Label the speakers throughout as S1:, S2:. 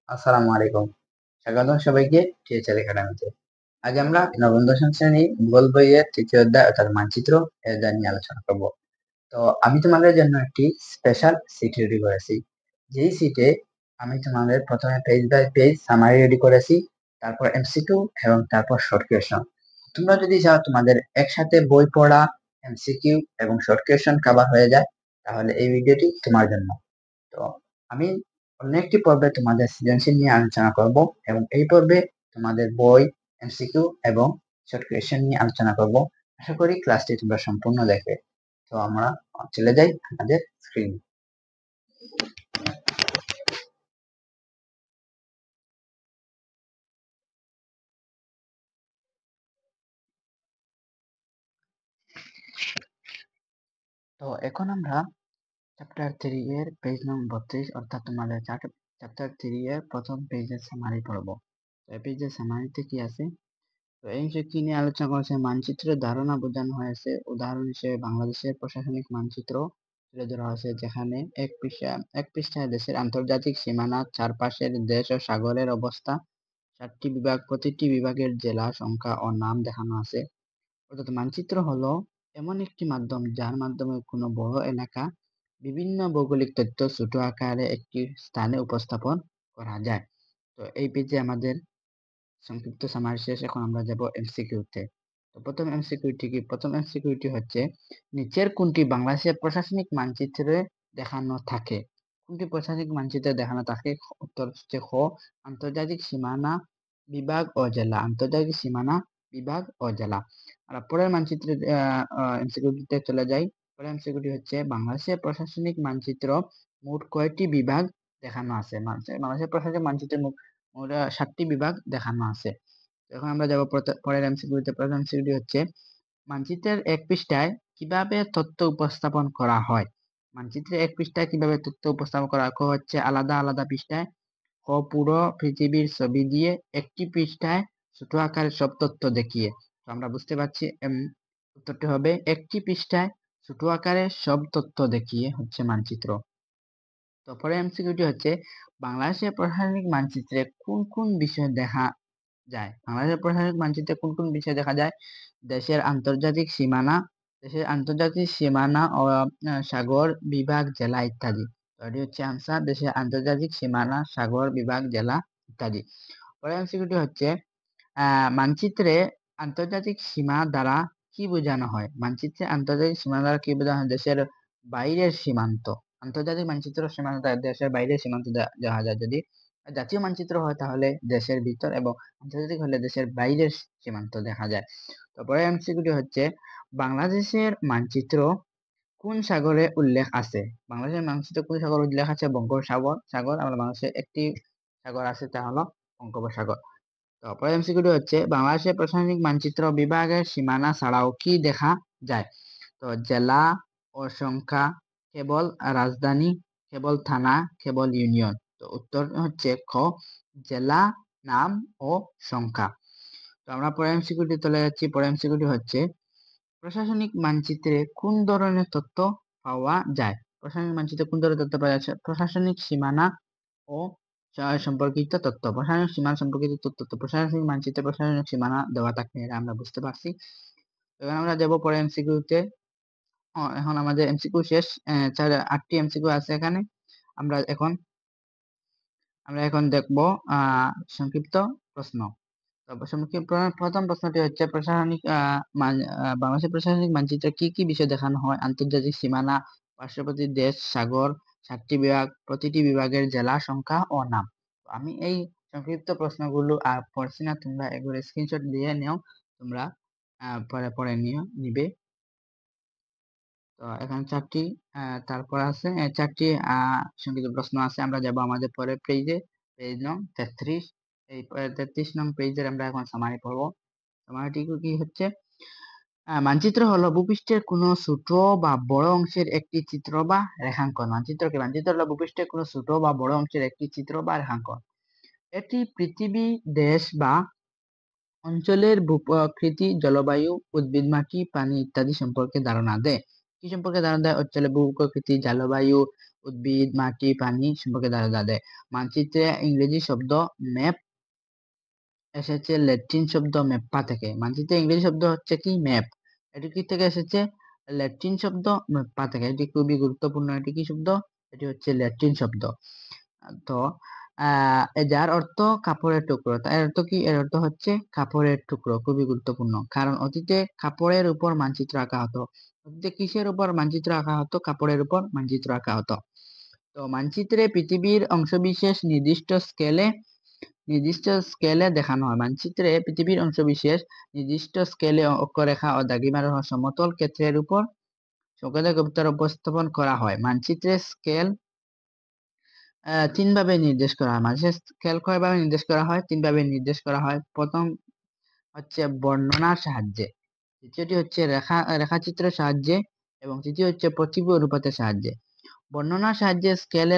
S1: আসসালামু আলাইকুম। স্বাগতম সবাইকে টিএচএল একাডেমিতে। আজ আমরা নবম দশম শ্রেণী ভূগোল বইয়ের তৃতীয় অধ্যায় অর্থাৎ মানচিত্র এর অধ্যায় নিয়ে আলোচনা করব। তো আমি তোমাদের জন্য একটি স্পেশাল সিট রেডি করেছি। যেই সিটে আমি তোমাদের প্রথমে page by page summary ready করেছি, তারপর এমসিকিউ এবং তারপর শর্ট কোয়েশ্চন। তোমরা যদি চাও তোমাদের একসাথে বই পড়া, এমসিকিউ এবং শর্ট কোয়েশ্চন কভার হয়ে যায়, তাহলে এই ভিডিওটি তোমার জন্য। তো আমি অন্য একটি পর্বে তোমাদের সৃজনশীল নিয়ে আলোচনা করব এবং এই পর্বে তোমাদের বই, এমসিকিউ এবং শর্ট কোয়েশ্চেন নিয়ে আলোচনা করব। আশা করি ক্লাসটি তোমরা সম্পূর্ণ দেখবে। তো আমরা চলে যাই আমাদের স্ক্রিনে। তো এখন আমরা চ্যাপ্টার 3 এর পেজ নম্বর 32 অর্থাৎ তোমাদের চ্যাপ্টার 3 এর প্রথম পেজের সামারি পড়ব। তো এই পেজের সামারিতে কি আছে? তো এই যে কি নিয়ে আলোচনা করেছে, মানচিত্রের ধারণা বোঝানো হয়েছে। উদাহরণ হিসেবে বাংলাদেশের প্রশাসনিক মানচিত্র তুলে ধরা হয়েছে, যেখানে এক পৃষ্ঠায় দেশের আন্তর্জাতিক সীমানা, চারপাশের দেশ ও সাগরের অবস্থা, 7টি বিভাগ, প্রতিটি বিভাগের জেলা সংখ্যা ও নাম দেখানো আছে। অর্থাৎ মানচিত্র হলো এমন একটি মাধ্যম যার মাধ্যমে কোনো বড় এলাকা বিভিন্ন ভৌগোলিক তথ্য ছোট আকারে একটি স্থানে উপস্থাপন করা যায়। তো এই পেজে আমাদের সংক্ষিপ্ত সামারি শেষ। এখন আমরা যাব এমসিকিউতে। তো প্রথম এমসিকিউটি হচ্ছে, নিচের কোনটি বাংলাদেশের প্রশাসনিক মানচিত্রে দেখানো থাকে? কোনটি প্রশাসনিক মানচিত্রে দেখানো থাকে? উত্তর হচ্ছে খ, আন্তর্জাতিক সীমানা বিভাগ ও জেলা। আন্তর্জাতিক সীমানা বিভাগ ও জেলা। আর পরের মানচিত্রে এমসিকিউটিতে চলে যাই। পরের এমসিকিউটি হচ্ছে, বাংলাদেশের প্রশাসনিক মানচিত্র মোট কয়টি বিভাগ দেখানো আছে? বাংলাদেশের প্রশাসনিক মানচিত্রে মোট 7টি বিভাগ দেখানো আছে। এখন আমরা যাব পরের এমসিকিউতে। পরের এমসিকিউটি হচ্ছে, মানচিত্রের এক পৃষ্ঠায় কিভাবে তথ্য উপস্থাপন করা হয়? মানচিত্রের এক পৃষ্ঠায় কিভাবে তথ্য উপস্থাপন করা হয়? ক হচ্ছে আলাদা আলাদা পৃষ্ঠায়, খ পুরো পৃথিবীর ছবি দিয়ে, একটি পৃষ্ঠায় ছোট আকারে সব তথ্য দেখিয়ে। তো আমরা বুঝতে পারছি উত্তরটি হবে একটি পৃষ্ঠায় ছোট আকারে সব তথ্য দেখিয়ে হচ্ছে মানচিত্র। তো পরের এমসিকিউটি হচ্ছে, বাংলাদেশের প্রশাসনিক মানচিত্রে কোন কোন বিষয় দেখা যায়? বাংলাদেশের প্রশাসনিক মানচিত্রে কোন কোন বিষয় দেখা যায়? দেশের আন্তর্জাতিক সীমানা, ও সাগর বিভাগ জেলা ইত্যাদি। তো এটি হচ্ছে আনসার, দেশের আন্তর্জাতিক সীমানা, সাগর বিভাগ জেলা ইত্যাদি। পরের এমসিকিউটি হচ্ছে, মানচিত্রে আন্তর্জাতিক সীমা দ্বারা কি বোঝানো হয়? মানচিত্রে আন্তর্জাতিক সীমা দ্বারা কি বোঝানো হয়? দেশের বাইরের সীমান্ত। আন্তর্জাতিক মানচিত্র সীমান্ত দেশের বাইরের সীমান্ত দেখা যায়। যদি জাতীয় মানচিত্র হয় তাহলে দেশের ভিতর, এবং আন্তর্জাতিক হলে দেশের বাইরের সীমান্ত দেখা যায়। তারপরে এমসিকিউটি হচ্ছে, বাংলাদেশের মানচিত্র কোন সাগরে উল্লেখ আছে? বাংলাদেশের মানচিত্রে কোন সাগর উল্লেখ আছে? বঙ্গোপসাগর। আমরা বাংলাদেশে একটি সাগর আছে, তা হলো বঙ্গোপসাগর। তারপরে এমসিকিউটি হচ্ছে, বাংলাদেশের প্রশাসনিক মানচিত্র বিভাগের সীমানা ছাড়াও কি দেখা যায়? তো জেলা ও সংখ্যা, কেবল রাজধানী, কেবল থানা, কেবল ইউনিয়ন। তো উত্তর হচ্ছে খ, জেলা, নাম ও সংখ্যা। তো আমরা পরের এমসিকিউটি চলে যাচ্ছি। পরের এমসিকিউটি হচ্ছে, প্রশাসনিক মানচিত্রে কোন ধরনের তথ্য পাওয়া যায়? প্রশাসনিক মানচিত্রে কোন ধরনের তথ্য পাওয়া যায়? প্রশাসনিক সীমানা ও সম্পর্কিত তথ্য। প্রশাসনিক সীমানা সম্পর্কিত তথ্য। তো প্রশাসনিক মানচিত্রে প্রশাসনিক সীমানা দেওয়া থাকে, এটা আমরা বুঝতে পারছি। এবার আমরা যাব পরের এমসিকিউতে। এখন আমাদের এমসিকিউ শেষ। 8টি এমসিকিউ আছে এখানে। আমরা এখন দেখব সংক্ষিপ্ত প্রশ্ন। প্রথম প্রশ্নটি হচ্ছে, বাংলাদেশের প্রশাসনিক মানচিত্রে কি কি বিষয় দেখানো হয়? আন্তর্জাতিক সীমানা, পার্শ্ববর্তী দেশ, সাগর, 7টি বিভাগ, প্রতিটি বিভাগের জেলা সংখ্যা ও নাম। আমি এই সংক্ষিপ্ত প্রশ্নগুলো আর পড়ছি না, তোমরা এগুলো স্ক্রিনশট দিয়ে নাও, তোমরা পরে নিবে। তো এখানে 4টি তারপর আছে 4টি সংক্ষিপ্ত প্রশ্ন আছে। আমরা যাব আমাদের পরের পেজে, পেজ নং 33। এই 33 নং পেজের আমরা এখন সামারি পড়বো। সামারিটি কি হচ্ছে, মানচিত্র হলো ভূপৃষ্ঠের কোনো ছোট বা বড় অংশের একটি চিত্র বা রেখাঙ্কন। মানচিত্র হলো ভূপৃষ্ঠের কোনো ছোট বা বড় অংশের একটি চিত্র বা রেখাঙ্কন। এটি পৃথিবী, দেশ বা অঞ্চলের ভূপ্রকৃতি, জলবায়ু, উদ্ভিদ, মাটি, পানি ইত্যাদি সম্পর্কে ধারণা দেয়। কি সম্পর্কে ধারণা দেয়? অঞ্চলের ভূপ্রকৃতি, জলবায়ু, উদ্ভিদ, মাটি, পানি সম্পর্কে ধারণা দেয়। মানচিত্রে ইংরেজি শব্দ ম্যাপ এসেছে ল্যাটিন শব্দ ম্যাপ্পা থেকে। মানচিত্রে ইংরেজি শব্দ হচ্ছে কি ম্যাপ, এটি কি থেকে এসেছে? ল্যাটিন শব্দ ম্যাপ্পা থেকে। এটি খুবই গুরুত্বপূর্ণ। এটি কি শব্দ? এটি হচ্ছে ল্যাটিন শব্দ। তো যার অর্থ কাপড়ের টুকরো। এর অর্থ কি? এর অর্থ হচ্ছে কাপড়ের টুকরো। খুবই গুরুত্বপূর্ণ, কারণ অতীতে কাপড়ের উপর মানচিত্র আঁকা হতো। অতীতে কিসের উপর মানচিত্র আঁকা হতো? কাপড়ের উপর মানচিত্র আঁকা হতো। তো মানচিত্রে পৃথিবীর অংশবিশেষ নির্দিষ্ট স্কেলে দেখানো হয়। মানচিত্রে পৃথিবীর অংশবিশেষ নির্দিষ্ট স্কেলে অক্ষরেখা ও দাগিমার সমতল ক্ষেত্রের উপর সকলে কবিতার উপস্থাপন করা হয়। মানচিত্রের স্কেল তিন ভাবে নির্দেশ করা হয়। মানচিত্রের স্কেল কয়ভাবে নির্দেশ করা হয়? তিন ভাবে নির্দেশ করা হয়। প্রথম হচ্ছে বর্ণনার সাহায্যে, দ্বিতীয়টি হচ্ছে রেখাচিত্রের সাহায্যে এবং তৃতীয় হচ্ছে প্রতীকী অনুপাতের সাহায্যে। বর্ণনার সাহায্যে স্কেলে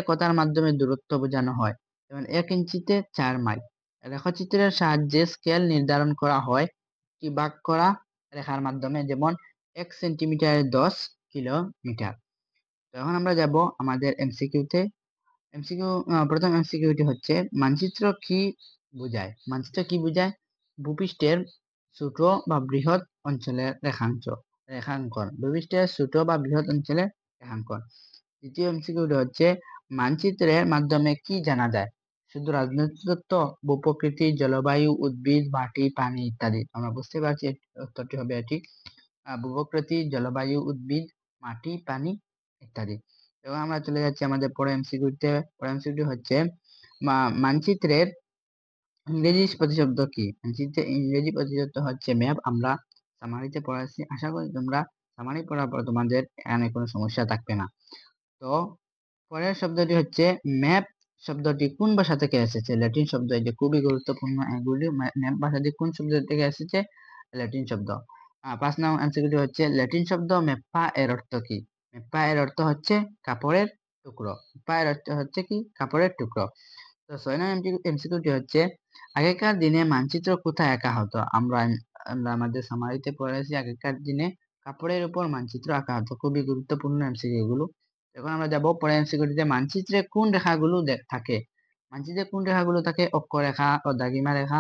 S1: কথার মাধ্যমে দূরত্ব বোঝানো হয়, যেমন 1 ইঞ্চিতে 4 মাইল। রেখাচিত্রের সাহায্যে স্কেল নির্ধারণ করা হয় কি ভাগ করা রেখার মাধ্যমে, যেমন 1 সেন্টিমিটারে 10 কিলোমিটার। তো এখন আমরা যাব আমাদের এমসিকিউতে। প্রথম এমসিকিউটি হচ্ছে মানচিত্র কি বোঝায়? মানচিত্র কি বোঝায়? ভূপৃষ্ঠের ছোট বা বৃহৎ অঞ্চলের রেখাঙ্কন। ভূপৃষ্ঠের ছোট বা বৃহৎ অঞ্চলের রেখাঙ্কন। দ্বিতীয় এমসিকিউটি হচ্ছে মানচিত্রের মাধ্যমে কি জানা যায়? শুধু রাজনৈতিক তথ্য, ভূপ্রকৃতি, জলবায়ু, উদ্ভিদ, মাটি, পানি ইত্যাদি। আমরা বুঝতে পারছি উত্তরটি হবে এটি। ভূপ্রকৃতি, জলবায়ু, উদ্ভিদ, মাটি, পানি ইত্যাদি। এবং আমরা চলে যাচ্ছি আমাদের পরের এমসিকিউতে। পরের এমসিকিউ হচ্ছে মানচিত্রের ইংরেজি প্রতিশব্দ কি? মানচিত্রের ইংরেজি প্রতিশব্দ হচ্ছে ম্যাপ। আমরা সামারিতে পড়াচ্ছি, আশা করি তোমরা সামারি পড়ার পর তোমাদের এখানে কোনো সমস্যা থাকবে না। তো পরের শব্দটি হচ্ছে ম্যাপ। শব্দটি কোন ভাষা থেকে এসেছে? ল্যাটিন শব্দ। এই যে খুবই গুরুত্বপূর্ণ, এগুলি ম্যাপ ভাষাটি কোন শব্দ থেকে এসেছে? ল্যাটিন শব্দ। 5 নং এমসিকিউটি হচ্ছে ল্যাটিন শব্দ মেপ্পা এর অর্থ কি? মেপ্পা এর অর্থ হচ্ছে কাপড়ের টুকরো। মেপ্পা এর অর্থ হচ্ছে কি? কাপড়ের টুকরো। তো 6 নং এমসিকিউটি হচ্ছে আগেকার দিনে মানচিত্র কোথায় আঁকা হতো? আমরা আমাদের সামারিতে পড়েছি আগেকার দিনে কাপড়ের উপর মানচিত্র আঁকা হতো। খুবই গুরুত্বপূর্ণ এমসিকিউ গুলো। এখন আমরা যাব পরের এমসিকিউটিতে। মানচিত্রে কোন রেখাগুলো থাকে? মানচিত্রে কোন রেখাগুলো থাকে? অক্ষরেখা ও দ্রাঘিমা রেখা,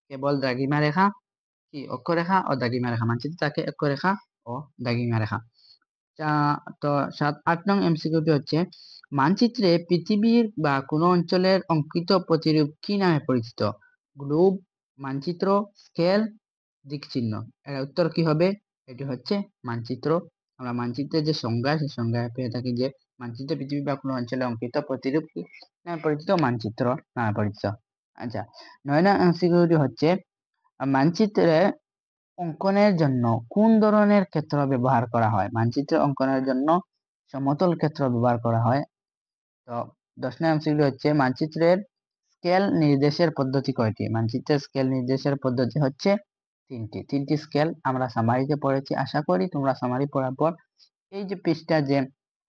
S1: কেবল দ্রাঘিমা রেখা, কি অক্ষরেখা ও দাগিমা রেখা। মানচিত্রে থাকে অক্ষরেখা ও দাগিমা রেখা। তো 8 নং এমসিকিউটি হচ্ছে মানচিত্রে পৃথিবীর বা কোনো অঞ্চলের অঙ্কিত প্রতিরূপ কি নামে পরিচিত? গ্লোব, মানচিত্র, স্কেল, দিকচিহ্ন। এর উত্তর কি হবে? এটি হচ্ছে মানচিত্র। আমরা মানচিত্রের যে সংজ্ঞা, সেই সংজ্ঞায় পেয়ে থাকি যে মানচিত্রে পৃথিবী বা কোনো অঞ্চলে অঙ্কিত প্রতিরূপ কি নামে পরিচিত? মানচিত্র নামে পরিচিত। আচ্ছা, 9 নং এমসিকিউটি হচ্ছে মানচিত্রে অঙ্কনের জন্য কোন ধরনের ক্ষেত্র ব্যবহার করা হয়? মানচিত্র অঙ্কনের জন্য সমতল ক্ষেত্র ব্যবহার করা হয়। তো 10 নং এমসিকিউ হচ্ছে মানচিত্রের স্কেল নির্দেশের পদ্ধতি কয়টি? মানচিত্রের স্কেল নির্দেশের পদ্ধতি হচ্ছে তিনটি স্কেল আমরা সামারিতে পড়েছি। আশা করি তোমরা সামারি পড়ার পর এই যে পৃষ্ঠার যে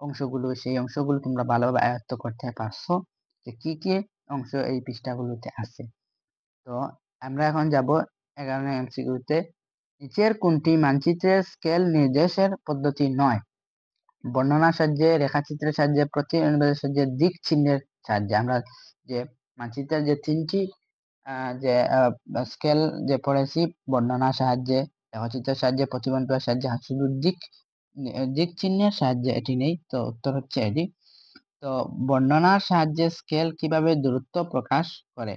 S1: অংশগুলো, সেই অংশগুলো তোমরা ভালোভাবে আয়ত্ত করতে পারছো, যে কি কি অংশ এই পৃষ্ঠাগুলোতে আছে। তো আমরা এখন যাব 11 নং এমসিকিউতে। নিচের কোনটি মানচিত্রের স্কেল নির্দেশের পদ্ধতি নয়? বর্ণনার সাহায্যে, রেখাচিত্রের সাহায্যে, প্রতীক অনুপাতের সাহায্যে, দিক চিহ্নের সাহায্যে। আমরা যে মানচিত্রের যে তিনটি যে স্কেল যে পড়েছি, বর্ণনার সাহায্যে, রেখাচিত্রের সাহায্যে, প্রতীক অনুপাতের সাহায্যে, শুধু দিক চিহ্নের সাহায্যে এটি নেই। তো উত্তর হচ্ছে এটি। তো বর্ণনার সাহায্যে স্কেল কিভাবে দূরত্ব প্রকাশ করে?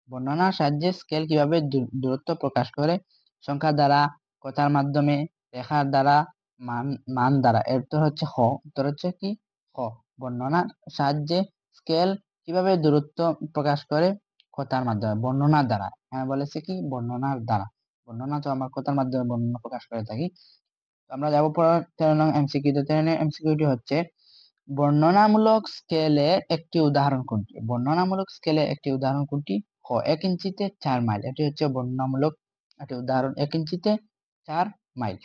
S1: বর্ণনার সাহায্যে স্কেল কিভাবে দূরত্ব প্রকাশ করে? সংখ্যা দ্বারা, কথার মাধ্যমে, রেখার দ্বারা, মান দ্বারা। এর উত্তর হচ্ছে খ। উত্তর হচ্ছে কি? খ। বর্ণনার সাহায্যে স্কেল কিভাবে দূরত্ব প্রকাশ করে? কথার মাধ্যমে, বর্ণনার দ্বারা। হ্যাঁ, বলেছে কি? বর্ণনার দ্বারা। বর্ণনা তো আমরা কথার মাধ্যমে বর্ণনা প্রকাশ করে থাকি। আমরা যাবো পরের 13 নং এমসিকিউ। 13 নং এমসিকিউটি হচ্ছে বর্ণনামূলক স্কেলের একটি উদাহরণ কোনটি? বর্ণনামূলক স্কেলের একটি উদাহরণ কোনটি? খ, 1 ইঞ্চিতে 4 মাইল। এটি হচ্ছে বর্ণনামূলক একটি উদাহরণ, 1 ইঞ্চিতে 4 মাইল।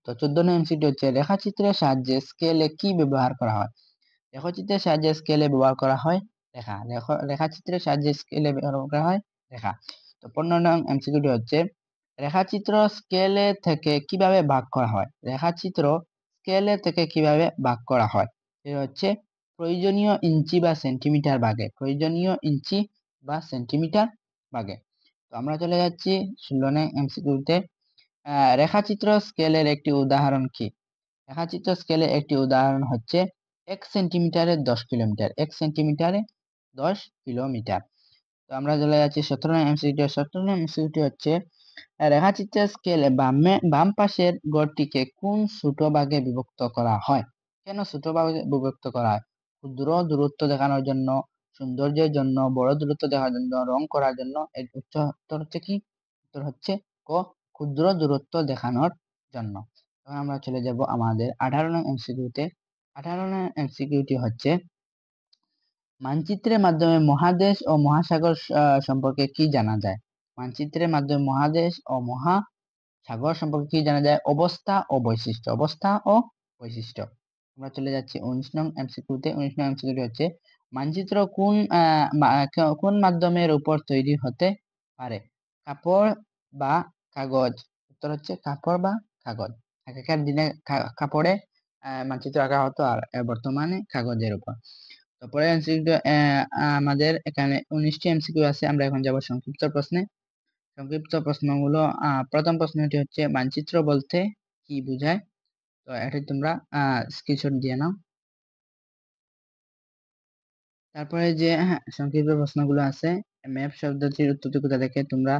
S1: তো 14 নং এমসিকিউ হচ্ছে রেখাচিত্রের সাহায্যে স্কেলে কি ব্যবহার করা হয়? রেখাচিত্রের সাহায্যে স্কেলে ব্যবহার করা হয় রেখা। রেখাচিত্রের সাহায্যে স্কেলে ব্যবহার করা হয় রেখা। তো 15 নং এমসিকিউটি হচ্ছে রেখাচিত্র স্কেলে থেকে কিভাবে ভাগ করা হয়? রেখাচিত্র স্কেলে থেকে কিভাবে ভাগ করা হয়, এটা হচ্ছে প্রয়োজনীয় ইঞ্চি বা সেন্টিমিটার ভাগে, প্রয়োজনীয় ইঞ্চি বা সেন্টিমিটার ভাগে। তো আমরা চলে যাচ্ছি 16 নং এমসিকিউতে। রেখাচিত্র স্কেলের একটি উদাহরণ কি? রেখাচিত্র স্কেলে একটি উদাহরণ হচ্ছে 1 সেন্টিমিটারে 10 কিলোমিটার, 1 সেন্টিমিটারে 10 কিলোমিটার। তো আমরা চলে যাচ্ছি 17 নং এমসিকিউ। 17 নং এমসিকিউটি হচ্ছে রেখাচিত্রের স্কেলে বাম পাশের গড়টিকে কোন ছোট ভাগে বিভক্ত করা হয়? কেন ছোট ভাগে বিভক্ত করা হয়? ক্ষুদ্র দূরত্ব দেখানোর জন্য, সৌন্দর্যের জন্য, বড় দূরত্ব দেখানোর জন্য, রং করার জন্য? এর উত্তর হচ্ছে কি? উত্তর হচ্ছে ক, ক্ষুদ্র দূরত্ব দেখানোর জন্য। এখন আমরা চলে যাব আমাদের 18 নং এমসিকিউতে। 18 নং এমসিকিউটি হচ্ছে মানচিত্রের মাধ্যমে মহাদেশ ও মহাসাগর সম্পর্কে কি জানা যায়? মানচিত্রের মাধ্যমে মহাদেশ ও মহাসাগর সম্পর্কে কি জানা যায়? অবস্থা ও বৈশিষ্ট্য, অবস্থা ও বৈশিষ্ট্য। আমরা চলে যাচ্ছি 19 নং এমসিকিউতে। 19 নং এমসিকিউটি হচ্ছে মানচিত্র কোন মাধ্যমের উপর তৈরি হতে পারে? কাপড় বা কাগজ? উত্তর হচ্ছে কাপড় বা কাগজ। আগেকার দিনে কাপড়ে মানচিত্র আঁকা হতো, আর বর্তমানে কাগজের উপর। তারপরে এমসিকিউ আমাদের এখানে 19টি এমসিকিউ আছে। আমরা এখন যাব সংক্ষিপ্ত প্রশ্নে। সংক্ষিপ্ত প্রশ্নগুলো, প্রথম প্রশ্নটি হচ্ছে মানচিত্র বলতে কি বোঝায়? তো এটি তোমরা স্ক্রিনশট দিয়ে নাও। তারপরে যে সংক্ষিপ্ত প্রশ্নগুলো আছে, ম্যাপ শব্দটির উৎপত্তি কোথা থেকে? তোমরা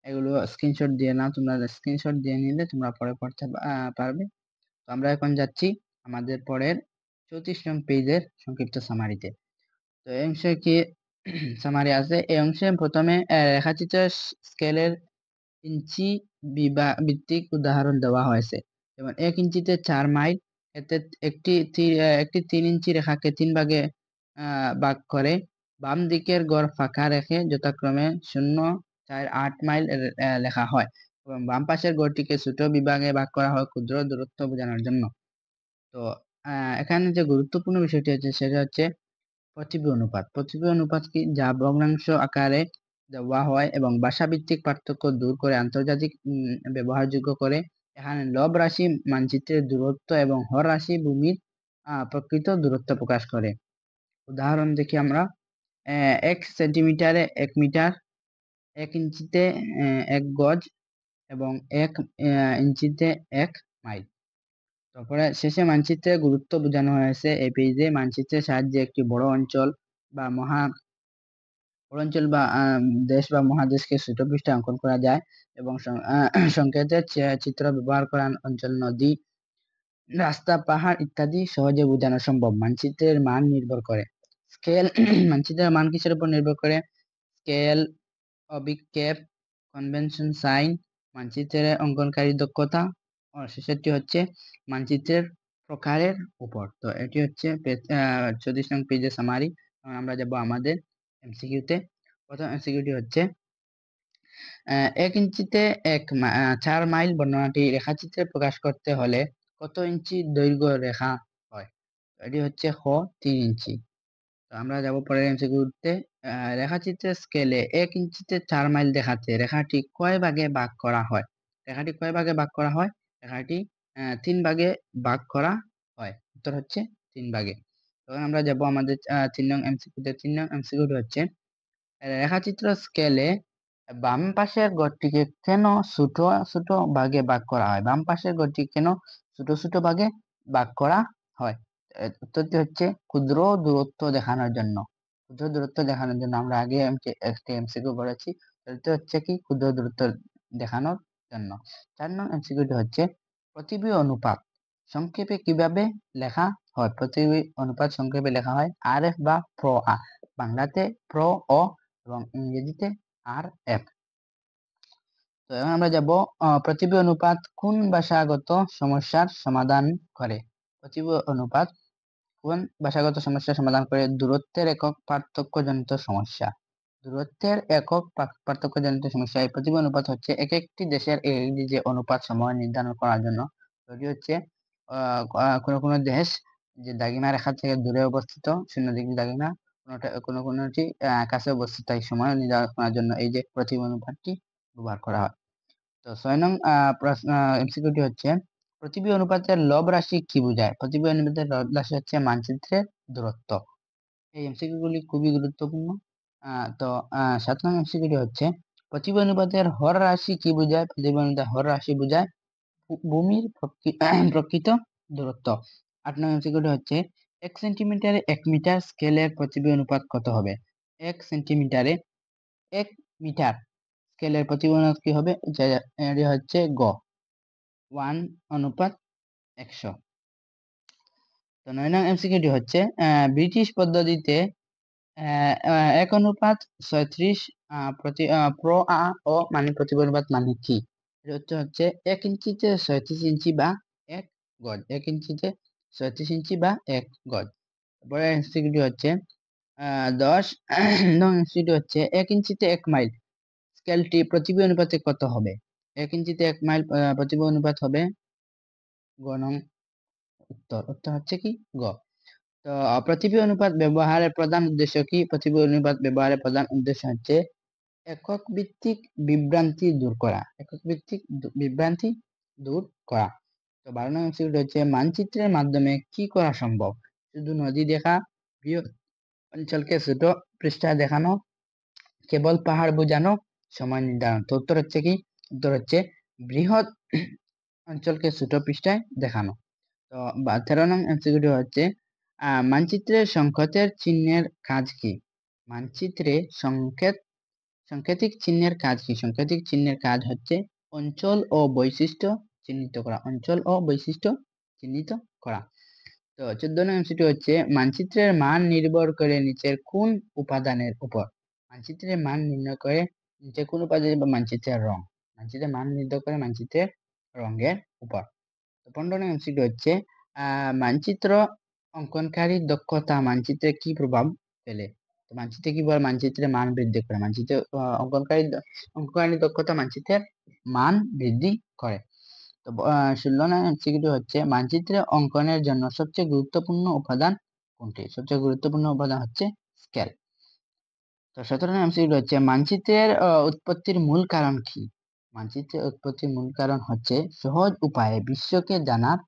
S1: এগুলো স্ক্রিনশট দিয়ে নাও। তোমরা স্ক্রিনশট দিয়ে নিলে তোমরা পরে পড়তে পারবে। তো আমরা এখন যাচ্ছি আমাদের পরের 34 নং পেজের সংক্ষিপ্ত সামারিতে। তো এই অংশে কি সামারি আছে? এই অংশে প্রথমে রেখাচিত্র স্কেলের ইঞ্চি ভিত্তিক উদাহরণ দেওয়া হয়েছে। যেমন 1 ইঞ্চিতে 4 মাইল। এতে একটি 3 ইঞ্চি রেখাকে 3 ভাগে ভাগ করে বাম দিকের গড় ফাঁকা রেখে যথাক্রমে 0, 4, 8 মাইল লেখা হয়, এবং বাম পাশের গড়টিকে ছোট বিভাগে ভাগ করা হয় ক্ষুদ্র দূরত্ব বোঝানোর জন্য। তো এখানে যে গুরুত্বপূর্ণ বিষয়টি হচ্ছে সেটা হচ্ছে প্রতিবি অনুপাত। প্রতিবি অনুপাত কি? যা ভগ্নাংশ আকারে দেওয়া হয় এবং ভাষাভিত্তিক পার্থক্য দূর করে আন্তর্জাতিক ব্যবহারযোগ্য করে। এখানে লব রাশি মানচিত্রের দূরত্ব এবং হর রাশি ভূমির প্রকৃত দূরত্ব প্রকাশ করে। উদাহরণ দেখি আমরা। 1 সেন্টিমিটারে 1 মিটার, 1 ইঞ্চিতে 1 গজ এবং 1 ইঞ্চিতে 1 মাইল। তারপরে শেষে মানচিত্রের গুরুত্ব বোঝানো হয়েছে এই পেজে। মানচিত্রের সাহায্যে একটি বড় অঞ্চল বা দেশ বা মহাদেশকে ছোট পৃষ্ঠে অঙ্কন করা যায়, এবং সংকেতের চিত্র ব্যবহার করা অঞ্চল, নদী, রাস্তা, পাহাড় ইত্যাদি সহজে বোঝানো সম্ভব। মানচিত্রের মান নির্ভর করে স্কেল। মানচিত্রের মান কিসের উপর নির্ভর করে? স্কেল, অভিক্ষেপ, কনভেনশন সাইন, মানচিত্রের অঙ্কনকারী দক্ষতা, ও শেষেরটি হচ্ছে মানচিত্রের প্রকারের উপর। তো এটি হচ্ছে 34 নং পেজের সামারি। আমরা যাব আমাদের এমসিকিউতে। প্রথম এমসিকিউটি হচ্ছে 1 ইঞ্চিতে 4 মাইল বর্ণনাটি রেখাচিত্রে প্রকাশ করতে হলে কত ইঞ্চি দৈর্ঘ্য রেখা হয়? এটি হচ্ছে 3 ইঞ্চি। তো আমরা যাব পরের এমসিকিউতে। রেখাচিত্রের স্কেলে 1 ইঞ্চিতে 4 মাইল দেখাতে রেখাটি কয় ভাগে ভাগ করা হয়? রেখাটি কয় ভাগে ভাগ করা হয়? রেখাটি 3 ভাগে ভাগ করা হয়। উত্তর হচ্ছে 3 ভাগে। তখন আমরা যাব আমাদের 3 নং এমসিকিউতে। 3 নং এমসিকিউটি হচ্ছে রেখাচিত্র স্কেলে বাম পাশের গড়টিকে কেন ছোট ছোট ভাগে ভাগ করা হয়? বাম পাশের গড়টি কেন ছোট ছোট ভাগে ভাগ করা হয়? উত্তরটি হচ্ছে ক্ষুদ্র দূরত্ব দেখানোর জন্য। ক্ষুদ্র দূরত্ব দেখানোর জন্য। আমরা আগে একটি এমসিকিউ পড়েছি। এটা হচ্ছে কি? ক্ষুদ্র দূরত্ব দেখানোর জন্য। 4 নং এমসিকিউটি হচ্ছে প্রতিবি অনুপাত সংক্ষেপে কিভাবে লেখা হয়? প্রতিবি অনুপাত সংক্ষেপে লেখা হয় RF বা প্রো আ। বাংলাতে প্রো ও এবং ইংরেজিতে RF। তো এখন আমরা যাব প্রতিবি অনুপাত কোন ভাষাগত সমস্যার সমাধান করে? প্রতিবি অনুপাত কোন ভাষাগত সমস্যার সমাধান করে? দূরত্বের একক পার্থক্যজনিত সমস্যা। দূরত্বের একক পার্থক্যজনিত সমস্যা। এই প্রতিবি অনুপাত হচ্ছে এক একটি দেশের যে অনুপাত সময় নির্ধারণ করার জন্য। এটি হচ্ছে কোনো দেশ যে দাগিমা রেখা থেকে দূরে অবস্থিত, 0 ডিগ্রি দাগিমা, কোনটি কাছে অবস্থিত, এই সময় নির্ধারণ করার জন্য এই যে প্রতিবি অনুপাতটি ব্যবহার করা হয়। তো 6 নং এমসিকিউটি হচ্ছে প্রতিবি অনুপাতের লব রাশি কি বোঝায়? প্রতিবি অনুপাতের লব রাশি হচ্ছে মানচিত্রের দূরত্ব। এই এমসিকিউ গুলি খুবই গুরুত্বপূর্ণ। তো 7 নং এমসিকিউটি হচ্ছে প্রতিবি অনুপাতের হর রাশি কি বোঝায়? প্রতিবি অনুপাতের হর রাশি বোঝায় ভূমির প্রকৃত দূরত্ব। 8 নং এমসিকিউটি হচ্ছে 1 সেন্টিমিটারে 1 মিটার স্কেলের প্রতিবি অনুপাত কত হবে? 1 সেন্টিমিটারে 1 মিটার স্কেলের প্রতিবি অনুপাত কি হবে? এটি হচ্ছে গ 1:100। তো 9 নং এমসিকিউটি হচ্ছে ব্রিটিশ পদ্ধতিতে 1:36 প্রতি প্রো আ ও মানে প্রতিবি অনুপাত মানে কি? এটা হচ্ছে 1 ইঞ্চিতে 36 ইঞ্চি বা 1 গজ। 1 ইঞ্চিতে 36 ইঞ্চি বা 1 গজ। পরের এমসিকিউটি হচ্ছে 10 নং এমসিকিউটি হচ্ছে 1 ইঞ্চিতে 1 মাইল স্কেলটি প্রতিবি অনুপাতে কত হবে? 1 ইঞ্চিতে 1 মাইল প্রতিবি অনুপাত হবে গ নং উত্তর হচ্ছে কি গ। তো প্রতিবি অনুপাত ব্যবহারের প্রধান উদ্দেশ্য কি? প্রতিবি অনুপাত ব্যবহারের প্রধান উদ্দেশ্য হচ্ছে একক ভিত্তিক বিভ্রান্তি দূর করা। একক ভিত্তিক বিভ্রান্তি দূর করা। তো 12 নং এমসিকিউ হচ্ছে মানচিত্রের মাধ্যমে কি করা সম্ভব? শুধু নদী দেখা, বৃহৎ অঞ্চলকে ছোট পৃষ্ঠায় দেখানো, কেবল পাহাড় বোঝানো, সময় নির্ধারণ। তো উত্তর হচ্ছে কি? উত্তর হচ্ছে বৃহৎ অঞ্চলকে ছোট পৃষ্ঠায় দেখানো। তো 13 নং এমসিকিউ হচ্ছে মানচিত্রের সংকেতের চিহ্নের কাজ কি? মানচিত্রে সাংকেতিক চিহ্নের কাজ কি? সাংকেতিক চিহ্নের কাজ হচ্ছে অঞ্চল ও বৈশিষ্ট্য চিহ্নিত করা। অঞ্চল ও বৈশিষ্ট্য চিহ্নিত করা। তো 14 নং এমসিকিউ হচ্ছে মানচিত্রের মান নির্ভর করে নিচের কোন উপাদানের উপর? মানচিত্রের মান নির্ণয় করে নিচের কোন উপাদান বা মানচিত্রের রং? মানচিত্রের মান নির্ধারণ করে মানচিত্রের রঙের উপর। তো 15 নং এমসিকিউ হচ্ছে মানচিত্র অঙ্কনকারী দক্ষতা মানচিত্রে কি প্রভাব ফেলে? তো মানচিত্রে কি বলে? মানচিত্রের মান বৃদ্ধি করে। মানচিত্রে অঙ্কনকারী দক্ষতা মানচিত্রের মান বৃদ্ধি করে। তো 16 নং এমসিকিউ হচ্ছে মানচিত্রে অঙ্কনের জন্য সবচেয়ে গুরুত্বপূর্ণ উপাদান কোনটি? সবচেয়ে গুরুত্বপূর্ণ উপাদান হচ্ছে স্কেল। তো 17 নং এমসিকিউ হচ্ছে মানচিত্রের উৎপত্তির মূল কারণ কি? মানচিত্রের উৎপত্তির মূল কারণ হচ্ছে সহজ উপায়ে বিশ্বকে জানার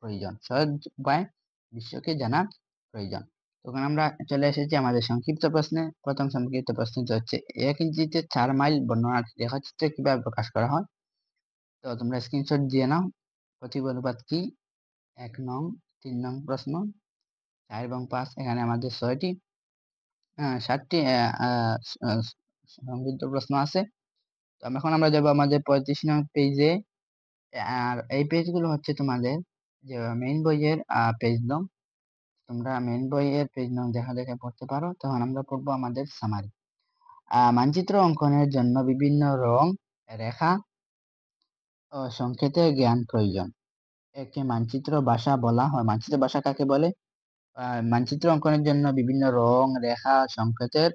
S1: প্রয়োজন। সহজ উপায়ে বিশ্বকে জানার প্রয়োজন। তখন আমরা চলে এসেছি আমাদের সংক্ষিপ্ত প্রশ্নে। প্রথম সংক্ষিপ্ত প্রশ্নটি হচ্ছে 1 ইঞ্চিতে 4 মাইল বর্ণনা রেখাচিত্রে কিভাবে প্রকাশ করা হয়? তো তোমরা স্ক্রিনশট দিয়ে নাও। প্রতিবি অনুপাত কি? 1 নং, 3 নং প্রশ্ন, 4 এবং 5 এখানে আমাদের 6টি 7টি সংক্ষিপ্ত প্রশ্ন আছে। তো এখন আমরা যাবো আমাদের 35 নং পেজে। আর এই পেজগুলো হচ্ছে তোমাদের যে মেইন বইয়ের পেজ নং। তোমরা মেইন বইয়ের পেজ নং দেখা দেখে পড়তে পারো। তখন আমরা পড়বো আমাদের সামারি। মানচিত্র অঙ্কনের জন্য বিভিন্ন রং, রেখা ও সংকেতের জ্ঞান প্রয়োজন। একে মানচিত্র ভাষা বলা হয়। মানচিত্র ভাষা কাকে বলে? মানচিত্র অঙ্কনের জন্য বিভিন্ন রং, রেখা, সংকেতের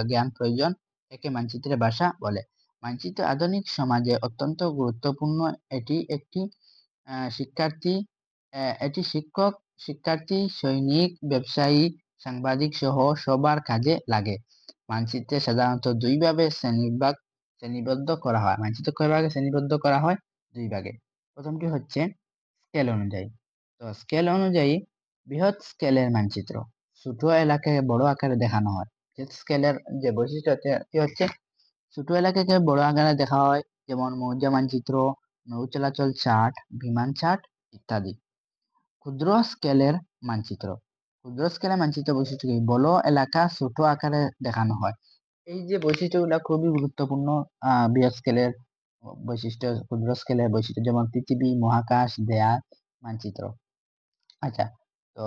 S1: জ্ঞান প্রয়োজন। একে মানচিত্রের ভাষা বলে। মানচিত্র আধুনিক সমাজে অত্যন্ত গুরুত্বপূর্ণ। এটি একটি শিক্ষার্থী এটি শিক্ষক, শিক্ষার্থী, সৈনিক, ব্যবসায়ী, সাংবাদিক সহ সবার কাজে লাগে। মানচিত্রে সাধারণত দুই ভাবে শ্রেণীবদ্ধ করা হয়। মানচিত্র কয় ভাগে শ্রেণীবদ্ধ করা হয়? দুই ভাগে। প্রথমটি হচ্ছে স্কেল অনুযায়ী। তো স্কেল অনুযায়ী বৃহৎ স্কেলের মানচিত্র ছোট এলাকাকে বড় আকারে দেখানো হয়। স্কেলের যে বৈশিষ্ট্য হচ্ছে ছোট এলাকাকে বড় আকারে দেখা হয়, যেমন মৌজা মানচিত্র, নৌ চলাচল চার্ট, বিমান চার্ট ইত্যাদি। ক্ষুদ্র স্কেলের মানচিত্র। ক্ষুদ্র স্কেলের মানচিত্র বৈশিষ্ট্য কি? বড় এলাকা ছোট আকারে দেখানো হয়। এই যে বৈশিষ্ট্যগুলো খুবই গুরুত্বপূর্ণ। বৃহৎ স্কেলের বৈশিষ্ট্য, ক্ষুদ্র স্কেলের বৈশিষ্ট্য, যেমন পৃথিবী, মহাকাশ, দেয়াল মানচিত্র। আচ্ছা, তো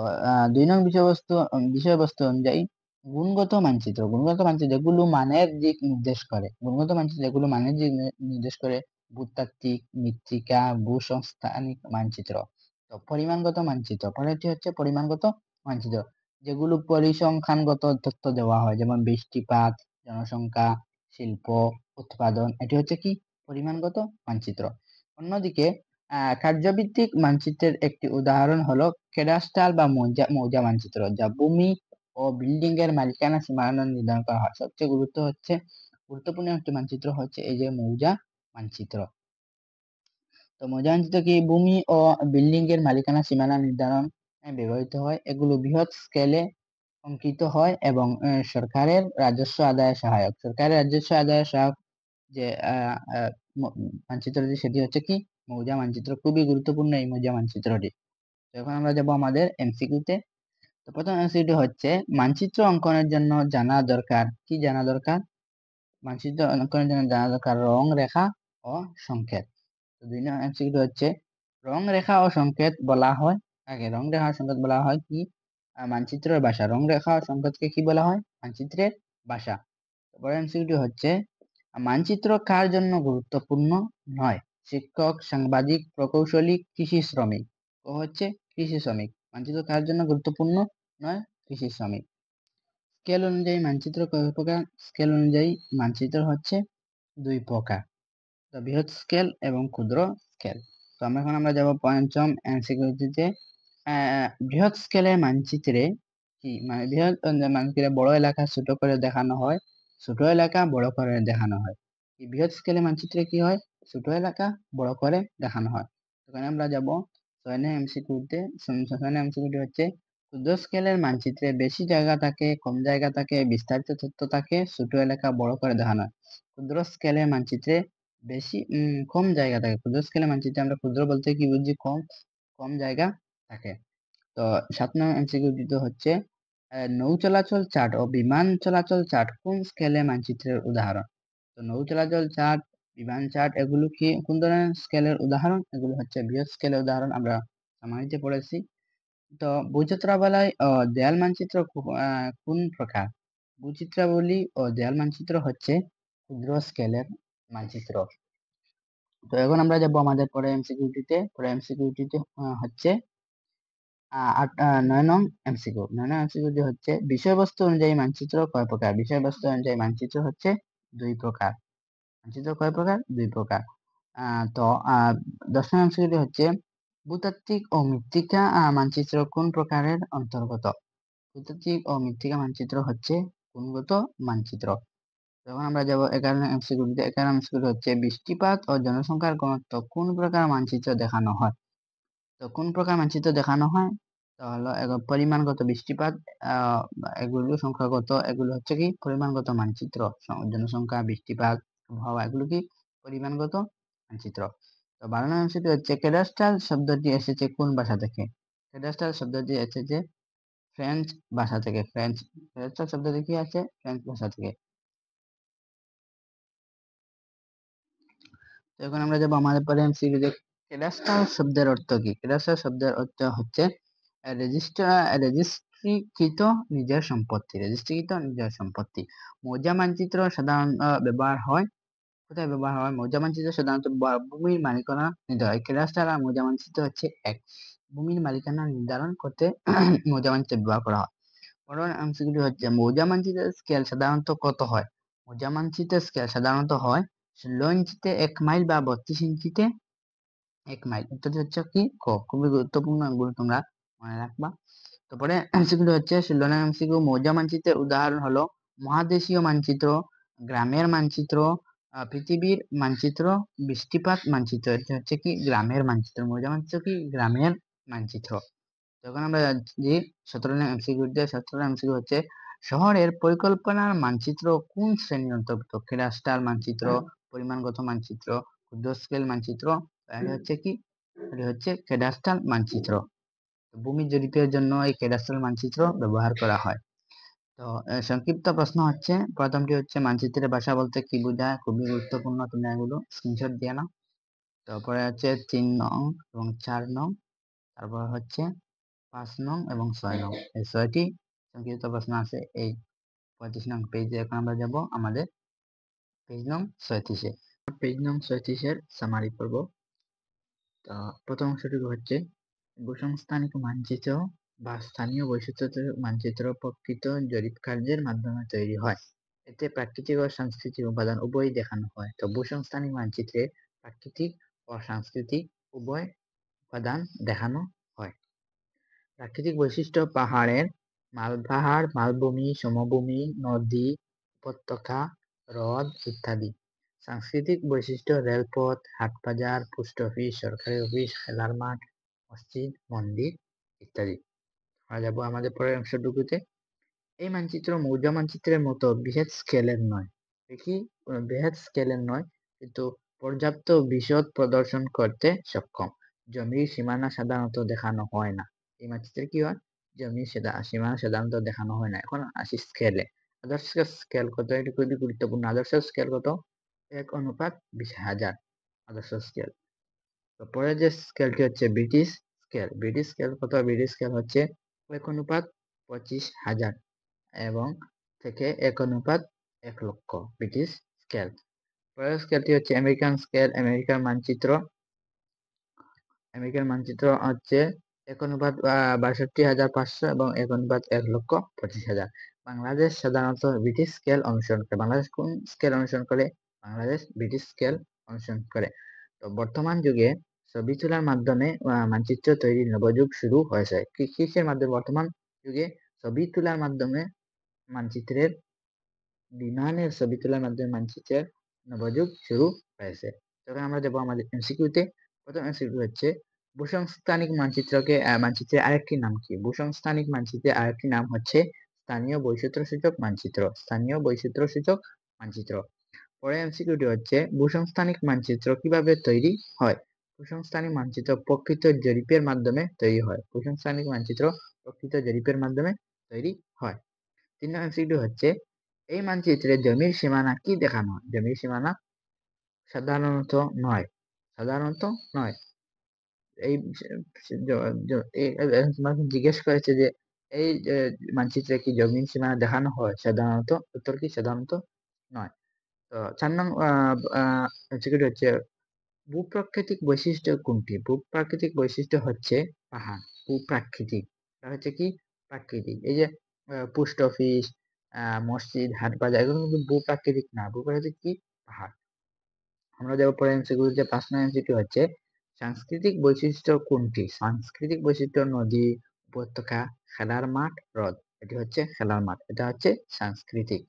S1: 2 নং বিষয়বস্তু অনুযায়ী গুণগত মানচিত্র। গুণগত মানচিত্র যেগুলো মানের দিক নির্দেশ করে। গুণগত মানচিত্র যেগুলো মানের দিক নির্দেশ করে। ভূতাত্ত্বিক, মৃত্তিকা, ভূসংস্থানিক মানচিত্র। তো পরিমাণগত মানচিত্র। পরেরটি হচ্ছে পরিমাণগত মানচিত্র, যেগুলো পরিসংখ্যানগত তথ্য দেওয়া হয়, যেমন বৃষ্টিপাত, জনসংখ্যা, শিল্প, উৎপাদন। এটি হচ্ছে কি? পরিমাণগত মানচিত্র। অন্যদিকে কার্যভিত্তিক মানচিত্রের একটি উদাহরণ হলো ক্যাডাস্ট্রাল বা মৌজা মানচিত্র, যা ভূমি ও বিল্ডিং এর মালিকানা সীমানা নির্ধারণ করা হয়। সবচেয়ে গুরুত্বপূর্ণ একটি মানচিত্র হচ্ছে এই যে মৌজা মানচিত্র। তো মৌজা মানচিত্র কি? ভূমি ও বিল্ডিং এর মালিকানা সীমানা নির্ধারণ ব্যবহৃত হয়। এগুলো বৃহৎ স্কেলে অঙ্কিত হয় এবং সরকারের রাজস্ব আদায়ে সহায়ক। সরকারের রাজস্ব আদায়ে সহায়ক যে মানচিত্রটি, সেটি হচ্ছে কি? মৌজা মানচিত্র। খুবই গুরুত্বপূর্ণ এই মৌজা মানচিত্রটি। তো এখন আমরা যাব আমাদের এমসিকিউতে। তো প্রথম এমসিকিউটি হচ্ছে, মানচিত্র অঙ্কনের জন্য জানা দরকার। কি জানা দরকার? মানচিত্র অঙ্কনের জন্য জানা দরকার রং, রেখা ও সংকেত। তো 2 নং এমসিকিউটি হচ্ছে, রং, রেখা ও সংকেত বলা হয়। আগে রং, রেখা ও সংকেত বলা হয় কি? মানচিত্রের ভাষা। রং, রেখা ও সংকেতকে কি বলা হয়? মানচিত্রের ভাষা। তারপরে এমসিকিউটি হচ্ছে, মানচিত্র কার জন্য গুরুত্বপূর্ণ নয়? শিক্ষক, সাংবাদিক, প্রকৌশলী, কৃষি শ্রমিক। ও হচ্ছে কৃষি শ্রমিক। মানচিত্র কার জন্য গুরুত্বপূর্ণ নয়? কৃষি শ্রমিক। স্কেল অনুযায়ী মানচিত্র কয় প্রকার? স্কেল অনুযায়ী মানচিত্র হচ্ছে 2 প্রকার, তো বৃহৎ স্কেল এবং ক্ষুদ্র স্কেল। তো এখন আমরা যাব পঞ্চম এমসিকিউতে। বৃহৎ স্কেলের মানচিত্রে কি? মানে বৃহৎ মানচিত্রে বড় এলাকা ছোট করে দেখানো হয়, ছোট এলাকা বড় করে দেখানো হয়। এই বৃহৎ স্কেলের মানচিত্রে কি হয়? ছোট এলাকা বড় করে দেখানো হয়। এখানে আমরা যাব 6 নং এমসিকিউতে। 6 নং এমসিকিউটি হচ্ছে, ক্ষুদ্র স্কেলের মানচিত্রে বেশি জায়গা থাকে, কম জায়গা থাকে, বিস্তারিত তথ্য থাকে, ছোট এলাকা বড় করে দেখানো হয়। ক্ষুদ্র স্কেলের মানচিত্রে বেশি কম জায়গা থাকে। ক্ষুদ্র স্কেলের মানচিত্রে আমরা ক্ষুদ্র বলতে কি বুঝি? কম, কম জায়গা থাকে। তো 7 নং এমসিকিউটি হচ্ছে, নৌ চলাচল চার্ট ও বিমান চলাচল চার্ট কোন স্কেলের মানচিত্রের উদাহরণ? তো নৌ চলাচল চার্ট, বিমান চার্ট এগুলো কি কোন ধরনের স্কেলের উদাহরণ? এগুলো হচ্ছে বৃহৎ স্কেলের উদাহরণ। আমরা সামারিতে পড়েছি। তো বৈচিত্র্যাবলী ও দেয়াল মানচিত্র কোন প্রকার? বৈচিত্র্যাবলী ও দেয়াল মানচিত্র হচ্ছে ক্ষুদ্র স্কেলের মানচিত্র। তো এখন আমরা যাব আমাদের পরে এমসিকিউটিতে। পরে এমসিকিউটিতে হচ্ছে 9 নং এমসিকিউ। 9 নং এমসিকিউটি হচ্ছে, বিষয়বস্তু অনুযায়ী মানচিত্র কয় প্রকার? বিষয়বস্তু অনুযায়ী মানচিত্র হচ্ছে 2 প্রকার। মানচিত্র কয় প্রকার? 2 প্রকার। তো 10 নং এমসিকিউটি হচ্ছে, ভূতাত্ত্বিক ও মৃত্তিকা মানচিত্র কোন প্রকারের অন্তর্গত? ভূতাত্ত্বিক ও মৃত্তিকা মানচিত্র হচ্ছে গুণগত মানচিত্র। যখন আমরা যাব 11 নং এমসিকিউটিতে। 11 নং এমসিকিউ হচ্ছে, বৃষ্টিপাত ও জনসংখ্যার ঘনত্ব কোন প্রকার মানচিত্র দেখানো হয়? তো কোন প্রকার মানচিত্র দেখানো হয়? তো হলো পরিমাণগত বৃষ্টিপাত, এগুলো সংখ্যাগত, এগুলো হচ্ছে কি পরিমাণগত মানচিত্র। জনসংখ্যা, বৃষ্টিপাত, আবহাওয়া এগুলো কি পরিমাণগত মানচিত্র। তো 12 নং এমসিকিউ হচ্ছে, ক্যাডাস্ট্রাল শব্দটি এসেছে কোন ভাষা থেকে? ক্যাডাস্ট্রাল শব্দটি এসেছে ফ্রেঞ্চ ভাষা থেকে। ক্যাডাস্ট্রাল শব্দটি কি আছে? ফ্রেঞ্চ ভাষা থেকে। তো এখন আমরা যাব আমাদের পরে এমসিকিউ যে, ক্যাডাস্ট্রাল শব্দের অর্থ কি? ক্যাডাস্ট্রাল শব্দের অর্থ হচ্ছে রেজিস্ট্রিকৃত নিজের সম্পত্তি। রেজিস্ট্রিকৃত নিজের সম্পত্তি। মৌজা মানচিত্র সাধারণত ব্যবহার হয় কোথায়? ব্যবহার হয় মৌজা মানচিত্র সাধারণত ভূমির মালিকানা নির্ধারণ। ক্যাডাস্ট্রাল আর মৌজা মানচিত্র হচ্ছে এক। ভূমির মালিকানা নির্ধারণ করতে মৌজা মানচিত্র ব্যবহার করা হয়। পরের এমসিকিউটি হচ্ছে, মৌজা মানচিত্রের স্কেল সাধারণত কত হয়? মৌজা মানচিত্রের স্কেল সাধারণত হয় 16 ইঞ্চিতে 1 মাইল বা 32 ইঞ্চিতে 1 মাইল। উত্তরটি হচ্ছে কি? ক। খুবই গুরুত্বপূর্ণ, এগুলো তোমরা মনে রাখবা। তারপরে এমসিকিউ হচ্ছে 16 নং এমসিকিউ, মৌজা মানচিত্রের উদাহরণ হলো মহাদেশীয় মানচিত্র, গ্রামের মানচিত্র, পৃথিবীর মানচিত্র, বৃষ্টিপাত মানচিত্র। এটা হচ্ছে কি? গ্রামের মানচিত্র। মৌজা মানচিত্র কি? গ্রামের মানচিত্র। যখন আমরা যাচ্ছি 17 নং এমসিকিউতে। 17 নং এমসিকিউ হচ্ছে, শহরের পরিকল্পনার মানচিত্র কোন শ্রেণীর অন্তর্ভুক্ত? ক্যাডাস্ট্রাল মানচিত্র, পরিমাণগত মানচিত্র, ক্ষুদ্র স্কেল মানচিত্র। এটা হচ্ছে কি? এটা হচ্ছে ক্যাডাস্ট্রাল মানচিত্র। ভূমি জরিপের জন্য এই ক্যাডাস্ট্রাল মানচিত্র ব্যবহার করা হয়। তো সংক্ষিপ্ত প্রশ্ন হচ্ছে, প্রথমটি হচ্ছে, মানচিত্রের ভাষা বলতে কি বোঝায়? খুবই গুরুত্বপূর্ণ, তুমি এগুলো স্ক্রিনশট দিয়ে নাও। তারপরে হচ্ছে 3 নং এবং 4 নং, তারপর হচ্ছে 5 নং এবং 6 নং। এই 6টি সংক্ষিপ্ত প্রশ্ন আছে এই 35 নং পেজে। এখন আমরা যাব আমাদের পেজ নং 37-এ। পেজ নং 37-এর সামারি পড়ব। তো প্রথম অংশটি হচ্ছে, ভূসংস্থানিক মানচিত্র বা স্থানীয় বৈশিষ্ট্য মানচিত্র প্রকৃত জরিপ কার্যের মাধ্যমে তৈরি হয়। এতে প্রাকৃতিক ও সাংস্কৃতিক উপাদান উভয়ই দেখানো হয়। তো ভূসংস্থানিক মানচিত্রে প্রাকৃতিক ও সাংস্কৃতিক উভয় উপাদান দেখানো হয়। প্রাকৃতিক বৈশিষ্ট্য পাহাড়ের পাহাড়, মালভূমি, সমভূমি, নদী, উপত্যকা, হ্রদ ইত্যাদি। সাংস্কৃতিক বৈশিষ্ট্য রেলপথ, হাট বাজার, পোস্ট অফিস, সরকারি অফিস, খেলার মাঠ, মসজিদ, মন্দির ইত্যাদি। আমরা যাবো আমাদের পরের অংশটুকুতে। এই মানচিত্র মৌজা মানচিত্রের মতো বৃহৎ স্কেলের নয়। দেখি বৃহৎ স্কেলের নয়, কিন্তু পর্যাপ্ত বিশদ প্রদর্শন করতে সক্ষম। জমির সীমানা সাধারণত দেখানো হয় না। এই মানচিত্রে কি হয়? জমির সীমানা সাধারণত দেখানো হয় না। এখন আসি স্কেলে। আদর্শ স্কেল কত? এটা খুবই গুরুত্বপূর্ণ। আদর্শ স্কেল কত? 1:20,000 আদর্শ স্কেল। তো পরের যে স্কেলটি হচ্ছে ব্রিটিশ স্কেল। ব্রিটিশ স্কেল কত? ব্রিটিশ স্কেল হচ্ছে 1:25,000 এবং থেকে 1:1,00,000 ব্রিটিশ স্কেল। পরের স্কেলটি হচ্ছে আমেরিকান স্কেল। আমেরিকার মানচিত্র হচ্ছে 1:62,500 এবং 1:1,25,000। বাংলাদেশ সাধারণত ব্রিটিশ স্কেল অনুসরণ করে। বাংলাদেশ কোন স্কেল অনুসরণ করে? বাংলাদেশ ব্রিটিশ স্কেল অনুসরণ করে। তো বর্তমান যুগে ছবি তোলার মাধ্যমে মানচিত্র তৈরির নবযুগ শুরু হয়েছে। কিসের মাধ্যমে? বর্তমান যুগে ছবি তোলার মাধ্যমে মানচিত্রের বিমানের ছবি তোলার মাধ্যমে মানচিত্রের নবযুগ শুরু হয়েছে। তখন আমরা যাবো আমাদের এমসিকিউতে। প্রথম এমসিকিউ হচ্ছে ভূসংস্থানিক মানচিত্রের আরেকটি নাম কি? ভূসংস্থানিক মানচিত্রের আরেকটি নাম হচ্ছে স্থানীয় বৈচিত্র্যসূচক মানচিত্র। স্থানীয় বৈচিত্র্যসূচক মানচিত্র। পরের এমসিকিউটি হচ্ছে ভূসংস্থানিক মানচিত্র কিভাবে তৈরি হয়? ভূসংস্থানিক মানচিত্র প্রকৃত জরিপের মাধ্যমে তৈরি হয়। ভূসংস্থানিক মানচিত্র প্রকৃত জরিপের মাধ্যমে তৈরি হয়। 3 নং এমসিকিউ হচ্ছে এই মানচিত্রে জমির সীমানা কি দেখানো হয়? জমির সীমানা সাধারণত নয়। সাধারণত নয়। এই তোমাকে জিজ্ঞেস করেছে যে এই মানচিত্রে কি জমির সীমানা দেখানো হয়? সাধারণত উত্তর কি? সাধারণত নয়। তো 4 নং এমসিকিউ হচ্ছে ভূপ্রাকৃতিক বৈশিষ্ট্য কোনটি? ভূপ্রাকৃতিক বৈশিষ্ট্য হচ্ছে পাহাড়। ভূপ্রাকৃতিক হচ্ছে কি? প্রাকৃতিক। এই যে পোস্ট অফিস, মসজিদ, হাট বাজার এগুলো কিন্তু ভূপ্রাকৃতিক না। ভূপ্রাকৃতিক কি? পাহাড়। আমরা যাবো পরে এমসিকিউতে। 5 নং এমসিকিউ হচ্ছে সাংস্কৃতিক বৈশিষ্ট্য কোনটি? সাংস্কৃতিক বৈশিষ্ট্য নদী, উপত্যকা, খেলার মাঠ, হ্রদ। এটি হচ্ছে খেলার মাঠ। এটা হচ্ছে সাংস্কৃতিক।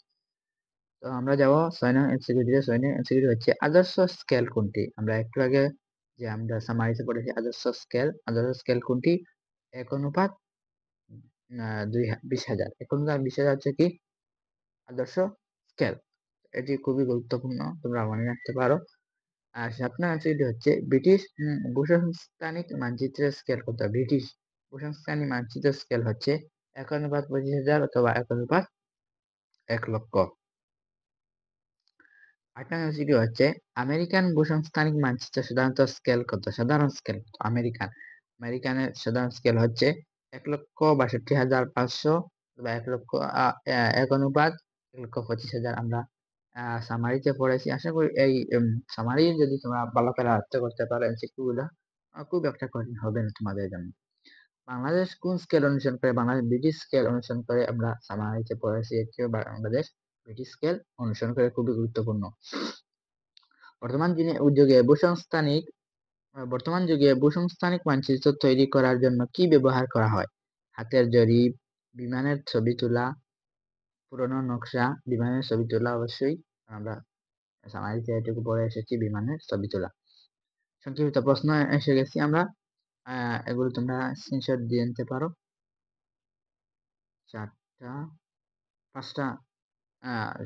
S1: তো আমরা যাবো 6 নং এমসিকিউতে। 6 নং এমসিকিউ হচ্ছে আদর্শ স্কেল কোনটি? আমরা একটু আগে যে আমরা সামারিতে পড়েছি আদর্শ স্কেল। আদর্শ স্কেল কোনটি? 1:20,000। 1:20,000 হচ্ছে কি? আদর্শ স্কেল। এটি খুবই গুরুত্বপূর্ণ, তোমরা মনে রাখতে পারো। আর 7 নং এমসিকিউ হচ্ছে ব্রিটিশ ভূসংস্থানিক মানচিত্রের স্কেল কত? ব্রিটিশ ভূসংস্থানিক মানচিত্রের স্কেল হচ্ছে 1:25,000 অথবা 1:1,00,000। 8 নং এমসিকিউ হচ্ছে আমেরিকান ভূসংস্থানিক মানচিত্র সাধারণত স্কেল কত? সাধারণ স্কেল আমেরিকানের সাধারণ স্কেল হচ্ছে 1,62,500 বা 1:1,25,000। আমরা সামারিতে পড়েছি। আশা করি এই সামারি যদি তোমরা ভালো করে আয়ত্ত করতে পারো এমসিকিউ গুলা খুব একটা কঠিন হবে না তোমাদের জন্য। বাংলাদেশ কোন স্কেল অনুসরণ করে? বাংলাদেশ ব্রিটিশ স্কেল অনুসরণ করে। আমরা সামারিতে পড়েছি এটিও বাংলাদেশ ব্রিটিশ স্কেল অনুসরণ করে। খুবই গুরুত্বপূর্ণ। বর্তমান যুগে ভূসংস্থানিক মানচিত্র তৈরি করার জন্য কি ব্যবহার করা হয়? হাতের জরিপ, বিমানের ছবি তোলা, পুরনো নকশা। বিমানের ছবি তোলা অবশ্যই আমরা সামারিতে এটুকু পড়ে এসেছি, বিমানের ছবি তোলা। সংক্ষিপ্ত প্রশ্ন এসে গেছি আমরা। এগুলো তোমরা স্ক্রিনশট দিয়ে নিতে পারো। 5টা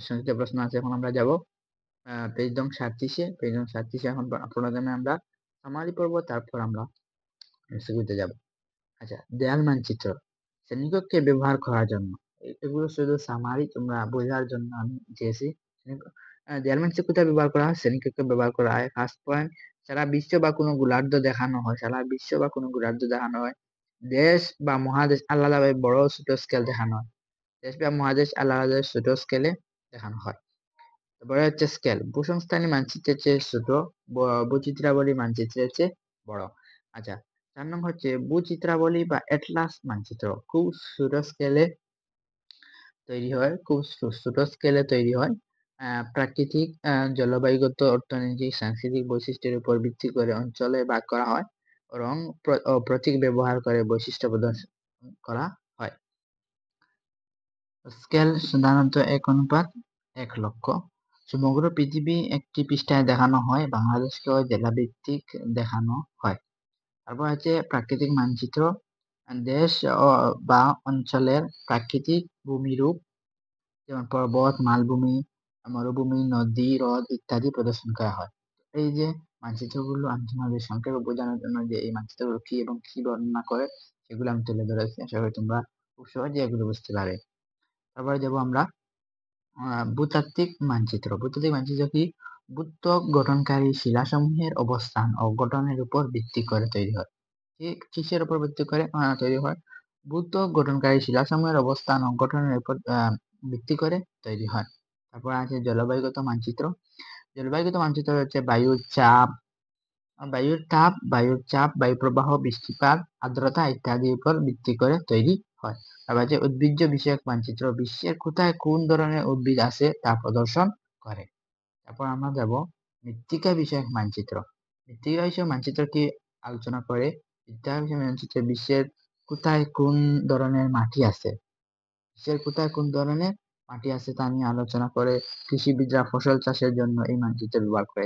S1: সংক্ষিপ্ত প্রশ্ন আছে। এখন আমরা যাব পেজ নং 37-এ। পেজ নং 37-এ এখন প্রথমে আমরা সামারি পড়ব, তারপর আমরা এমসিকিউতে যাব। আচ্ছা, দেয়াল মানচিত্র শ্রেণীকক্ষে ব্যবহার করার জন্য। এগুলো শুধু সামারি তোমরা বোঝার জন্য আমি দিয়েছি। দেয়াল মানচিত্র কোথায় ব্যবহার করা হয়? শ্রেণীকক্ষে ব্যবহার করা হয়। ফার্স্ট পয়েন্ট, সারা বিশ্ব বা কোনো গোলার্ধ দেখানো হয়। সারা বিশ্ব বা কোনো গোলার্ধ দেখানো হয়। দেশ বা মহাদেশ আলাদাভাবে বড় ছোট স্কেল দেখানো হয়। দেশ বা মহাদেশ আলাদা ছোট স্কেলে দেখানো হয়। তারপরে হচ্ছে স্কেল ভূসংস্থানী মানচিত্রের চেয়ে ছোট, ভূচিত্রাবলী মানচিত্রের চেয়ে বড়। আচ্ছা, 4 নম্বর হচ্ছে ভূচিত্রাবলী বা এটলাস মানচিত্র খুব ছোট স্কেলে তৈরি হয়। প্রাকৃতিক, জলবায়ুগত, অর্থনৈতিক, সাংস্কৃতিক বৈশিষ্ট্যের উপর ভিত্তি করে অঞ্চলে ভাগ করা হয়। রং ও প্রতীক ব্যবহার করে বৈশিষ্ট্য প্রদর্শন করা হয়। স্কেল সাধারণত 1:1,00,000। সমগ্র পৃথিবী একটি পৃষ্ঠায় দেখানো হয়, বাংলাদেশকেও জেলাভিত্তিক দেখানো হয়। তারপর আছে প্রাকৃতিক মানচিত্র, দেশ বা অঞ্চলের প্রাকৃতিক ভূমিরূপ, যেমন পর্বত, মালভূমি, মরুভূমি, নদী, হ্রদ ইত্যাদি প্রদর্শন করা হয়। এই যে মানচিত্রগুলো আমি তোমাদের সংক্ষেপে বোঝানোর জন্য যে এই মানচিত্রগুলো কি এবং কি বর্ণনা করে সেগুলো আমি তুলে ধরেছি। আশা করি তোমরা খুব সহজে এগুলো বুঝতে পারবে। তারপরে যাব আমরা ভূতাত্ত্বিক মানচিত্র। ভূতাত্ত্বিক মানচিত্র কি? ভূত্বক গঠনকারী শিলাসমূহের অবস্থান ও গঠনের উপর ভিত্তি করে তৈরি হয়। কিসের উপর ভিত্তি করে তৈরি হয়? ভূত্বক গঠনকারী শিলাসমূহের অবস্থান ও গঠনের উপর ভিত্তি করে তৈরি হয়। তারপর আছে জলবায়ুগত মানচিত্র। জলবায়ুগত মানচিত্র হচ্ছে বায়ুর চাপ, বায়ু প্রবাহ, বৃষ্টিপাত, আর্দ্রতা ইত্যাদির উপর ভিত্তি করে তৈরি হয়। তারপর আছে উদ্ভিজ্জ বিষয়ক মানচিত্র। বিশ্বের কোথায় কোন ধরনের উদ্ভিদ আছে তা প্রদর্শন করে। তারপর আমরা যাব মৃত্তিকা বিষয়ক মানচিত্র। মৃত্তিকা বিষয়ক মানচিত্র কি আলোচনা করে? মৃত্তিকা বিষয়ক মানচিত্রে বিশ্বের কোথায় কোন ধরনের মাটি আছে, তা নিয়ে আলোচনা করে। কৃষিবিদরা ফসল চাষের জন্য এই মানচিত্র ব্যবহার করে।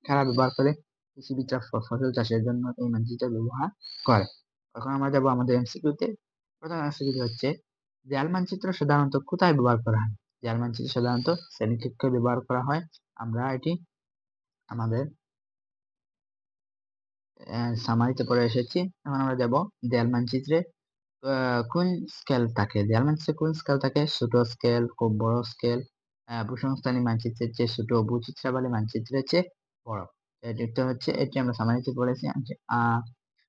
S1: কারা ব্যবহার করে? কৃষিবিদরা ফসল চাষের জন্য এই মানচিত্র ব্যবহার করে। এখন আমরা যাব আমাদের এমসিকিউতে। প্রথম এমসিকিউ হচ্ছে, দেয়াল মানচিত্র সাধারণত কোথায় ব্যবহার করা হয়? দেয়াল মানচিত্র সাধারণত শ্রেণীকক্ষে ব্যবহার করা হয়। আমরা এটি আমাদের সামারিতে পড়ে এসেছি। এখন আমরা যাব দেয়াল মানচিত্রে কোন স্কেল থাকে। দেয়াল মানচিত্রে কোন স্কেল থাকে? ছোট স্কেল, খুব বড় স্কেল, ভূসংস্থানী মানচিত্রের চেয়ে ছোট, ভূচিত্রাবলী মানচিত্রের চেয়ে বড়। এটি আমরা সামারিতে পড়েছি।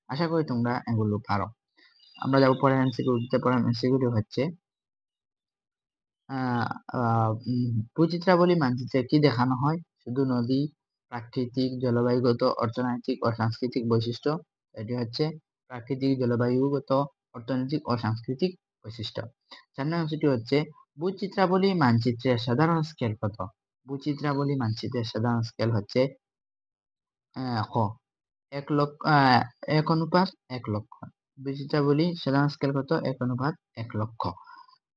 S1: আশা করি তোমরা এগুলো পারো। আমরা যাবো পরের এমসিকিউতে। পরের এমসিকিউটি হচ্ছে, ভূচিত্রাবলী মানচিত্রে কি দেখানো হয়? শুধু নদী, প্রাকৃতিক, জলবায়ুগত, অর্থনৈতিক ও সাংস্কৃতিক বৈশিষ্ট্য। এটি হচ্ছে প্রাকৃতিক, জলবায়ুগত, অর্থনৈতিক ও সাংস্কৃতিক বৈশিষ্ট্য। 4 নম্বর অংশটি হচ্ছে, ভূচিত্রাবলী মানচিত্রের সাধারণ স্কেল কত? ভূচিত্রাবলী মানচিত্রের সাধারণ স্কেল হচ্ছে ক 1:1 লক্ষ। ভূচিত্রাবলী সাধারণ স্কেল কত? 1:1 লক্ষ।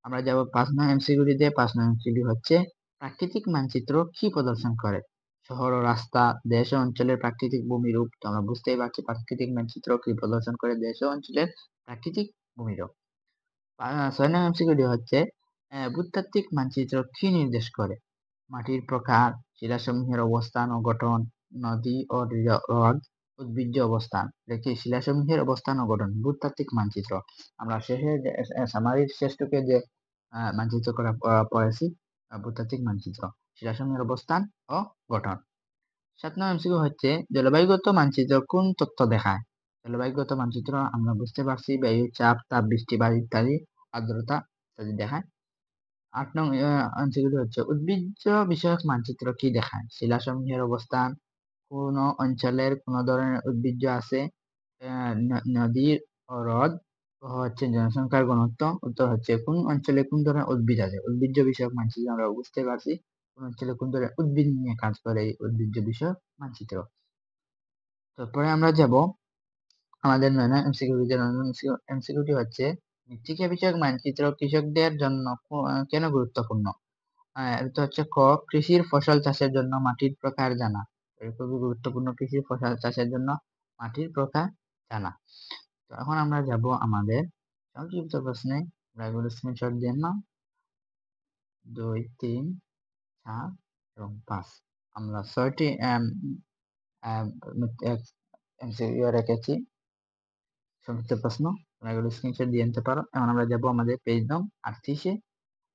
S1: আমরা যাব 5 নং এমসিকিউটিতে। 5 নং এমসিকিউ হচ্ছে, প্রাকৃতিক মানচিত্র কি প্রদর্শন করে? শহর ও রাস্তা, দেশ ও অঞ্চলের প্রাকৃতিক ভূমিরূপ। তো আমরা বুঝতেই পারছি প্রাকৃতিক মানচিত্র কি প্রদর্শন করে? দেশ ও অঞ্চলের প্রাকৃতিক ভূমিরূপ। 6 নং এমসিকিউটি হচ্ছে, ভূতাত্ত্বিক মানচিত্র কি নির্দেশ করে? মাটির প্রকার, শিলাসমূহের অবস্থান ও গঠন, নদী ও হ্রদ, উদ্ভিজ্জ অবস্থান। দেখি শিলাসমূহের অবস্থান ও গঠন, ভূতাত্ত্বিক মানচিত্র। আমরা শেষে সামারির শেষটুকে যে মানচিত্র করা পড়েছি, ভূতাত্ত্বিক মানচিত্র, শিলাসমূহের অবস্থান ও গঠন। 7 নম্বর এমসিকিউ হচ্ছে, জলবায়ুগত মানচিত্র কোন তথ্য দেখায়? জলবায়ুগত মানচিত্র আমরা বুঝতে পারছি বায়ু চাপ, তাপ, বৃষ্টিপাত ইত্যাদি, আর্দ্রতা ইত্যাদি দেখায়। 8 নং এমসিকিউ হচ্ছে, উদ্ভিজ্জ বিষয়ক মানচিত্র কি দেখায়? শিলাসমূহের অবস্থান, কোন অঞ্চলের কোন ধরনের উদ্ভিজ্জ আছে, নদী ও হ্রদ হচ্ছে জনসংখ্যার ঘনত্ব। উত্তর হচ্ছে, কোন অঞ্চলে কোন ধরনের উদ্ভিদ আছে। উদ্ভিজ্জ বিষয়ক মানচিত্র আমরা বুঝতে পারছি কোন অঞ্চলে কোন ধরনের উদ্ভিদ নিয়ে কাজ করে এই উদ্ভিজ্জ বিষয়ক মানচিত্র। তারপরে আমরা যাব আমাদের 9 নং এমসিকিউটি হচ্ছে, মৃত্তিকা বিষয়ক মানচিত্র কৃষকদের জন্য কেন গুরুত্বপূর্ণ? এটা হচ্ছে ক, কৃষির ফসল চাষের জন্য মাটির প্রকার জানা। খুবই গুরুত্বপূর্ণ, কৃষির ফসল চাষের জন্য মাটির প্রকার জানা। তো এখন আমরা যাব আমাদের সংক্ষিপ্ত প্রশ্নে। এগুলো স্ক্রিনশট দিয়ে নাও। 2, 3, 4 এবং 5 আমরা 6টি এমসিকিউ রেখেছি সংক্ষিপ্ত প্রশ্ন। তোমরা এগুলো স্ক্রিনশট দিয়ে নিতে পারো। এখন আমরা যাব আমাদের পেজ নং 38-এ।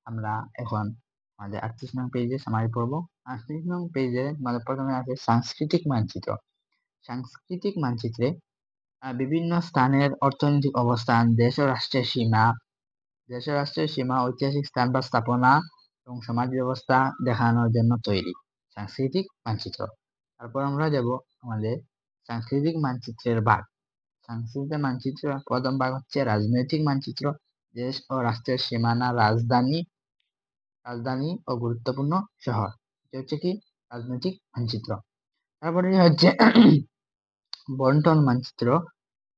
S1: আমরা এখন আমাদের 38 নং পেজে সামারি পড়বো। 38 নং পেজে আমাদের প্রথমে আছে সাংস্কৃতিক মানচিত্র। সাংস্কৃতিক মানচিত্রে বিভিন্ন স্থানের অর্থনৈতিক অবস্থান, দেশ ও রাষ্ট্রের সীমা, ঐতিহাসিক স্থান বা স্থাপনা এবং সমাজ ব্যবস্থা দেখানোর জন্য তৈরি সাংস্কৃতিক মানচিত্র। তারপর আমরা যাব আমাদের সাংস্কৃতিক মানচিত্রের ভাগ। সাংস্কৃতিক মানচিত্র প্রথম ভাগ হচ্ছে রাজনৈতিক মানচিত্র। দেশ ও রাষ্ট্রের সীমানা, রাজধানী ও গুরুত্বপূর্ণ শহর। এটা হচ্ছে কি রাজনৈতিক মানচিত্র। তারপরে হচ্ছে বন্টন মানচিত্র।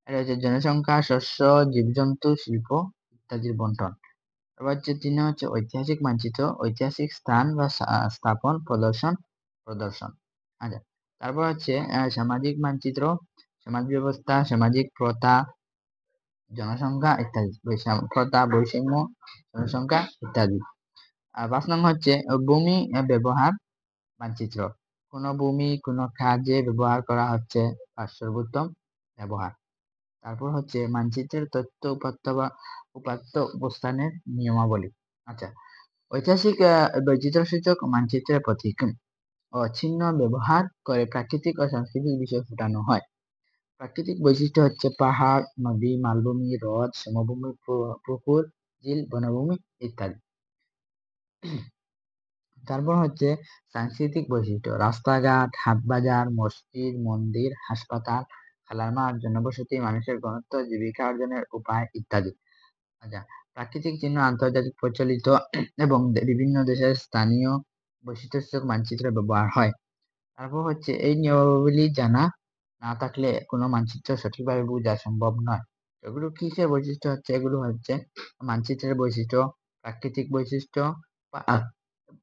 S1: এটা হচ্ছে জনসংখ্যা, শস্য, জীবজন্তু, শিল্প ইত্যাদির বন্টন। তারপর হচ্ছে 3 হচ্ছে ঐতিহাসিক মানচিত্র, ঐতিহাসিক স্থান বা স্থাপন প্রদর্শন। আচ্ছা, তারপর হচ্ছে সামাজিক মানচিত্র, সমাজ ব্যবস্থা, সামাজিক প্রথা, জনসংখ্যা ইত্যাদি, প্রথা, বৈষম্য, জনসংখ্যা ইত্যাদি। আর 5 নং হচ্ছে ভূমি ব্যবহার মানচিত্র, কোন ভূমি কোন কাজে ব্যবহার করা হচ্ছে বা সর্বোত্তম ব্যবহার। তারপর হচ্ছে মানচিত্রের তথ্য উপাত্ত অবস্থানের নিয়মাবলী। আচ্ছা, ঐতিহাসিক বৈচিত্র্যসূচক মানচিত্রের প্রতীক ও চিহ্ন ব্যবহার করে প্রাকৃতিক ও সাংস্কৃতিক বিষয় ফুটানো হয়। প্রাকৃতিক বৈশিষ্ট্য হচ্ছে পাহাড়, নদী, মালভূমি, হ্রদ, সমভূমি, পুকুর, ঝিল, বনভূমি ইত্যাদি। তারপর হচ্ছে সাংস্কৃতিক বৈশিষ্ট্য, রাস্তাঘাট, হাট বাজার, মসজিদ, মন্দির, হাসপাতাল, খেলার মাঠ, জনবসতি, মানুষের ঘনত্ব, জীবিকা অর্জনের উপায় ইত্যাদি। আচ্ছা, প্রাকৃতিক চিহ্ন আন্তর্জাতিক প্রচলিত এবং বিভিন্ন দেশের স্থানীয় বৈশিষ্ট্যসূচক মানচিত্রে ব্যবহার হয়। তারপর হচ্ছে এই নিয়মাবলী জানা না থাকলে কোনো মানচিত্র সঠিকভাবে বোঝা সম্ভব নয়। এগুলো কিসের বৈশিষ্ট্য হচ্ছে? এগুলো হচ্ছে মানচিত্রের বৈশিষ্ট্য, প্রাকৃতিক বৈশিষ্ট্য,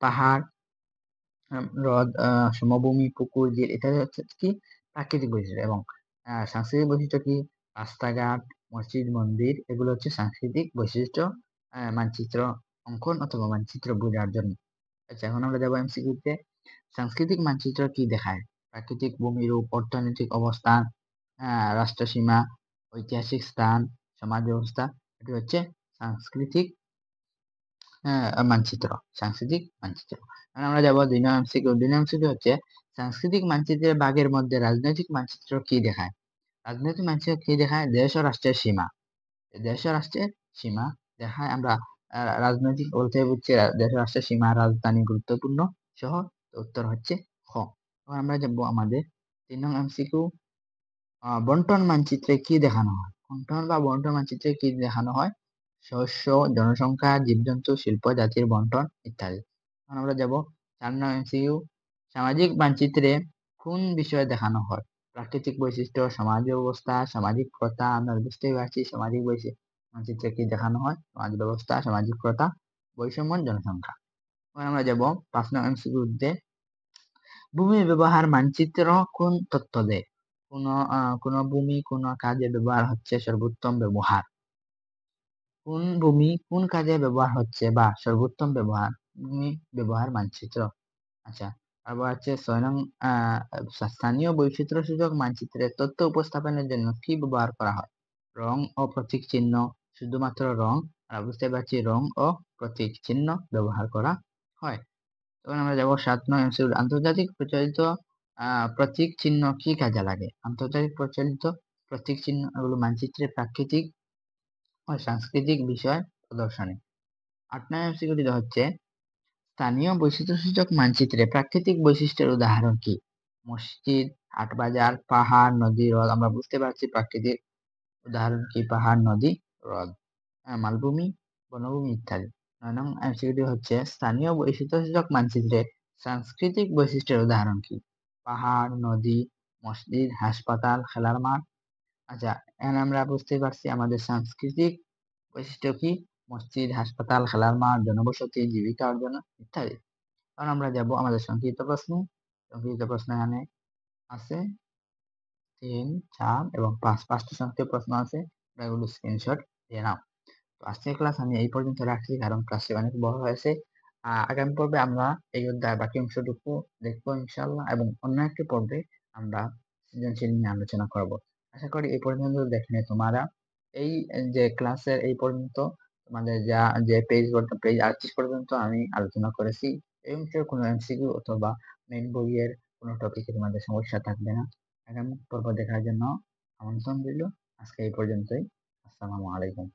S1: পাহাড়, হ্রদ, সমভূমি, পুকুর, ঝিল ইত্যাদি হচ্ছে কি প্রাকৃতিক বৈশিষ্ট্য। এবং সাংস্কৃতিক বৈশিষ্ট্য কি রাস্তাঘাট, মসজিদ, মন্দির, এগুলো হচ্ছে সাংস্কৃতিক বৈশিষ্ট্য মানচিত্র অঙ্কন অথবা মানচিত্র বোঝার জন্য। আচ্ছা, এখন আমরা যাবো এমসিকিউতে। সাংস্কৃতিক মানচিত্র কি দেখায়? প্রাকৃতিক ভূমিরূপ, অর্থনৈতিক অবস্থান, রাষ্ট্রসীমা, ঐতিহাসিক স্থান, সমাজ ব্যবস্থা। এটি হচ্ছে সাংস্কৃতিক মানচিত্র, সাংস্কৃতিক মানচিত্র। এখন আমরা যাবো 2 নং এমসিকিউ। 2 নং এমসিকিউ হচ্ছে সাংস্কৃতিক মানচিত্রের ভাগের মধ্যে রাজনৈতিক মানচিত্র কি দেখায়? রাজনৈতিক মানচিত্র কি দেখায়? দেশ ও রাষ্ট্রের সীমা, দেশ ও রাষ্ট্রের সীমা দেখায়। আমরা রাজনৈতিক বলতে বুঝছি দেশ ও রাষ্ট্রের সীমা, রাজধানী, গুরুত্বপূর্ণ শহর। উত্তর হচ্ছে খ। এখন আমরা যাবো আমাদের 3 নং এমসিকিউ। বন্টন মানচিত্রে কি দেখানো হয়? বন্টন বা বন্টন মানচিত্রে কি দেখানো হয়? শস্য, জনসংখ্যা, জীবজন্তু, শিল্প, জাতির বন্টন ইত্যাদি। এখন আমরা যাব 4 নং এমসিকিউ। সামাজিক মানচিত্রে কোন বিষয় দেখানো হয়? প্রাকৃতিক বৈশিষ্ট্য, সমাজ ব্যবস্থা, সামাজিক প্রথা। আমরা বুঝতেই পারছি সামাজিক মানচিত্রে কি দেখানো হয়? সমাজ ব্যবস্থা, সামাজিক প্রথা, বৈষম্য, জনসংখ্যা। এখন আমরা যাব 5 নং এমসিকিউ তে। ভূমি ব্যবহার মানচিত্র কোন তথ্য দেয়? কোন ভূমি কোন কাজে ব্যবহার হচ্ছে সর্বোত্তম ব্যবহার। কোন ভূমি কোন কাজে ব্যবহার হচ্ছে বা সর্বোত্তম ব্যবহার, ভূমি ব্যবহার মানচিত্র। আচ্ছা, আবার হচ্ছে 6 নং স্থানীয় বৈচিত্র্য সূচক মানচিত্রে তথ্য উপস্থাপনের জন্য কি ব্যবহার করা হয়? রং ও প্রতীক চিহ্ন, শুধুমাত্র রং। আমরা বুঝতে পারছি রং ও প্রতীক চিহ্ন ব্যবহার করা হয়। তখন আমরা যাবো 7 নং এমসিকিউ। আন্তর্জাতিক প্রচলিত প্রতীক চিহ্ন কি কাজে লাগে? আন্তর্জাতিক প্রচলিত প্রতীক চিহ্ন এগুলো মানচিত্রে প্রাকৃতিক ও সাংস্কৃতিক বিষয় প্রদর্শনে। 8 নং এমসিকিউটি হচ্ছে স্থানীয় বৈশিষ্ট্যসূচক মানচিত্রে প্রাকৃতিক বৈশিষ্ট্যের উদাহরণ কি? মসজিদ, হাটবাজার, পাহাড়, নদী, হ্রদ। আমরা বুঝতে পারছি প্রাকৃতিক উদাহরণ কি পাহাড়, নদী, হ্রদ, মালভূমি, বনভূমি ইত্যাদি। 9 নং এমসিকিউটি হচ্ছে স্থানীয় বৈশিষ্ট্যসূচক মানচিত্রে সাংস্কৃতিক বৈশিষ্ট্যের উদাহরণ কি? পাহাড়, নদী, মসজিদ, হাসপাতাল, খেলার মাঠ। আচ্ছা, এখন আমরা বুঝতে পারছি আমাদের সাংস্কৃতিক বৈশিষ্ট্য কি? মসজিদ, হাসপাতাল, খেলার মাঠ, জনবসতি, জীবিকা অর্জন ইত্যাদি। কারণ আমরা যাব আমাদের সংক্ষিপ্ত প্রশ্ন। সংক্ষিপ্ত প্রশ্ন এখানে আছে 3, 4 এবং 5। 5টি সংক্ষিপ্ত প্রশ্ন আছে, এগুলো স্ক্রিনশট দিয়ে নাও। তো আজকের ক্লাস আমি এই পর্যন্ত রাখছি, কারণ ক্লাসটি অনেক বড় হয়েছে। আগামী পর্বে আমরা এই অধ্যায় বাকি অংশটুকু দেখবো ইনশাআল্লাহ, এবং অন্য একটি পর্বে আমরা সৃজনশীল নিয়ে আলোচনা করব। আশা করি এই পর্যন্ত দেখলে তোমরা এই যে ক্লাসের এই পর্যন্ত তোমাদের যে পেজ 38 পর্যন্ত আমি আলোচনা করেছি, এই অংশের কোনো এমসিকিউ অথবা মেইন বইয়ের কোনো টপিকে তোমাদের সমস্যা থাকবে না। আগামী পর্ব দেখার জন্য আমন্ত্রণ রইল। আজকে এই পর্যন্তই। আসসালামু আলাইকুম।